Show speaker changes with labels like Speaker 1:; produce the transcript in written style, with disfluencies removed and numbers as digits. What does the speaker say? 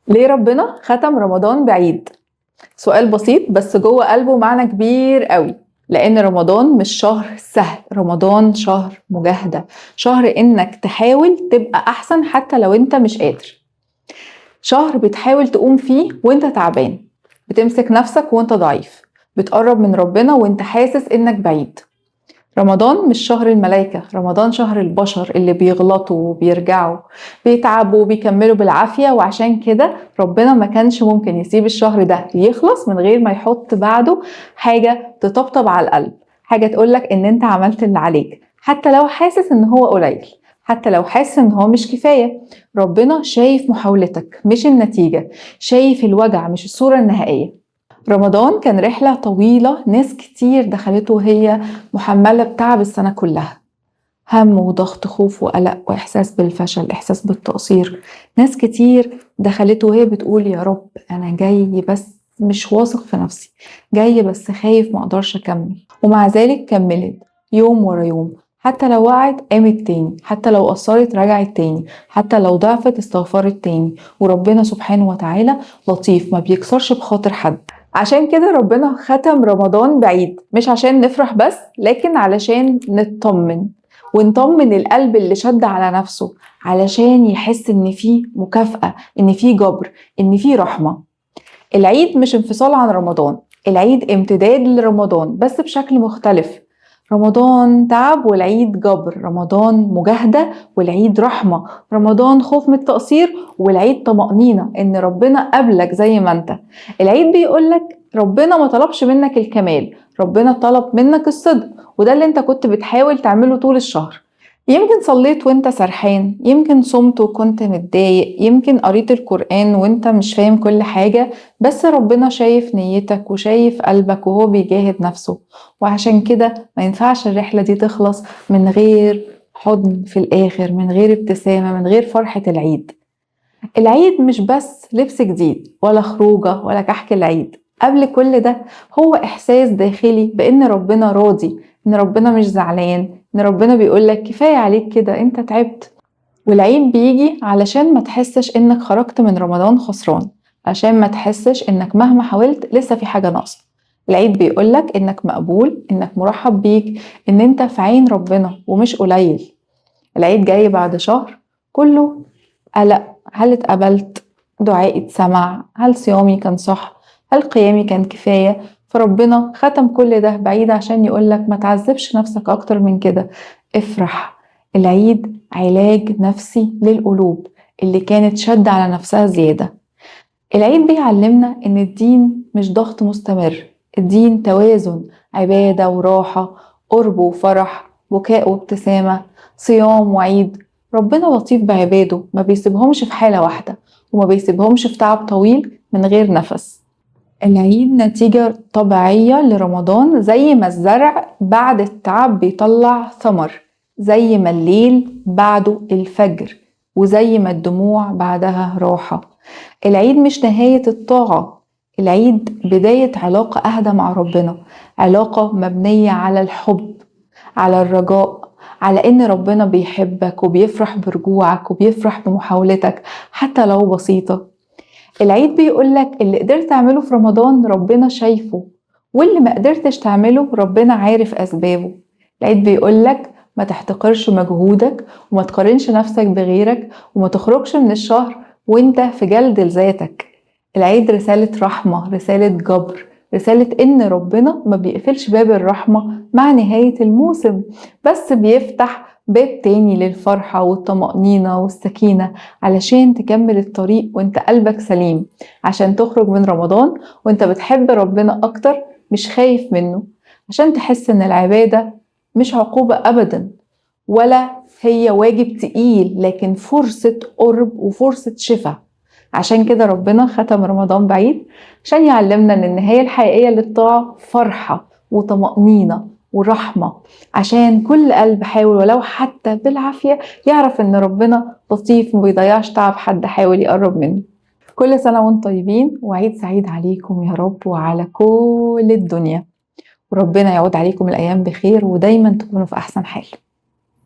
Speaker 1: ليه ربنا ختم رمضان بعيد؟ سؤال بسيط بس جوه قلبه معنى كبير قوي. لأن رمضان مش شهر سهل، رمضان شهر مجاهدة، شهر إنك تحاول تبقى أحسن حتى لو أنت مش قادر، شهر بتحاول تقوم فيه وأنت تعبان، بتمسك نفسك وأنت ضعيف، بتقرب من ربنا وأنت حاسس إنك بعيد. رمضان مش شهر الملايكة، رمضان شهر البشر اللي بيغلطوا وبيرجعوا، بيتعبوا وبيكملوا بالعافية. وعشان كده ربنا ما كانش ممكن يسيب الشهر ده يخلص من غير ما يحط بعده حاجة تطبطب على القلب، حاجة تقولك ان انت عملت اللي عليك حتى لو حاسس ان هو قليل، حتى لو حاسس ان هو مش كفاية. ربنا شايف محاولتك مش النتيجة، شايف الوجع مش الصورة النهائية. رمضان كان رحلة طويلة، ناس كتير دخلته وهي محملة بتعب السنة كلها، هم وضغط، خوف وقلق وإحساس بالفشل، إحساس بالتقصير. ناس كتير دخلته وهي بتقول يا رب أنا جاي بس مش واثق في نفسي، جاي بس خايف ما أقدرش أكمل. ومع ذلك كملت يوم ورا يوم، حتى لو وقعت قامت تاني، حتى لو قصرت رجعت تاني، حتى لو ضعفت استغفرت تاني. وربنا سبحانه وتعالى لطيف، ما بيكسرش بخاطر حد. عشان كده ربنا ختم رمضان بعيد، مش عشان نفرح بس، لكن علشان نطمن، ونطمن القلب اللي شد على نفسه، علشان يحس ان فيه مكافأة، ان فيه جبر، ان فيه رحمة. العيد مش انفصال عن رمضان، العيد امتداد لرمضان بس بشكل مختلف. رمضان تعب والعيد جبر، رمضان مجاهدة والعيد رحمة، رمضان خوف من التقصير والعيد طمأنينة ان ربنا قبلك زي ما انت. العيد بيقولك ربنا ما طلبش منك الكمال، ربنا طلب منك الصدق، وده اللي انت كنت بتحاول تعمله طول الشهر. يمكن صليت وانت سرحان، يمكن صمت وكنت متضايق، يمكن قريت القرآن وانت مش فاهم كل حاجة، بس ربنا شايف نيتك وشايف قلبك وهو بيجاهد نفسه. وعشان كده ما ينفعش الرحلة دي تخلص من غير حضن في الآخر، من غير ابتسامة، من غير فرحة العيد. العيد مش بس لبس جديد ولا خروجة ولا كحك العيد، قبل كل ده هو إحساس داخلي بإن ربنا راضي، إن ربنا مش زعلان، إن ربنا بيقولك كفاية عليك كده أنت تعبت. والعيد بيجي علشان ما تحسش إنك خرجت من رمضان خسران، عشان ما تحسش إنك مهما حاولت لسه في حاجة ناقصة. العيد بيقولك إنك مقبول، إنك مرحب بيك، إن أنت في عين ربنا ومش قليل. العيد جاي بعد شهر كله قلق، هل اتقبلت؟ دعائي اتسمع؟ هل صيامي كان صح؟ هل قيامي كان كفاية؟ فربنا ختم كل ده بعيد عشان يقولك ما تعذبش نفسك أكتر من كده، افرح. العيد علاج نفسي للقلوب اللي كانت شد على نفسها زيادة. العيد بيعلمنا إن الدين مش ضغط مستمر، الدين توازن، عبادة وراحة، قرب وفرح، بكاء وابتسامة، صيام وعيد. ربنا لطيف بعباده، ما بيسيبهمش في حالة واحدة، وما بيسيبهمش في تعب طويل من غير نفس. العيد نتيجة طبيعية لرمضان، زي ما الزرع بعد التعب بيطلع ثمر، زي ما الليل بعده الفجر، وزي ما الدموع بعدها راحة. العيد مش نهاية الطاعة، العيد بداية علاقة أهدى مع ربنا، علاقة مبنية على الحب، على الرجاء، على إن ربنا بيحبك وبيفرح برجوعك وبيفرح بمحاولتك حتى لو بسيطة. العيد بيقولك اللي قدرت تعمله في رمضان ربنا شايفه، واللي ما قدرتش تعمله ربنا عارف أسبابه. العيد بيقولك ما تحتقرش مجهودك، وما تقارنش نفسك بغيرك، وما تخرجش من الشهر وانت في جلد لذاتك. العيد رسالة رحمة، رسالة جبر، رسالة إن ربنا ما بيقفلش باب الرحمة مع نهاية الموسم، بس بيفتح باب تاني للفرحة والطمأنينة والسكينة، علشان تكمل الطريق وانت قلبك سليم، عشان تخرج من رمضان وانت بتحب ربنا أكتر مش خايف منه، عشان تحس إن العبادة مش عقوبة أبدا، ولا هي واجب تقيل، لكن فرصة قرب وفرصة شفاء. عشان كده ربنا ختم رمضان بعيد، عشان يعلمنا ان النهاية الحقيقية للطاعة فرحة وطمأنينة ورحمة، عشان كل قلب حاول ولو حتى بالعافية يعرف ان ربنا لطيف ومبيضيعش تعب حد حاول يقرب منه. كل سنة وانتم طيبين، وعيد سعيد عليكم يا رب وعلى كل الدنيا، وربنا يعود عليكم الأيام بخير ودايما تكونوا في أحسن حال.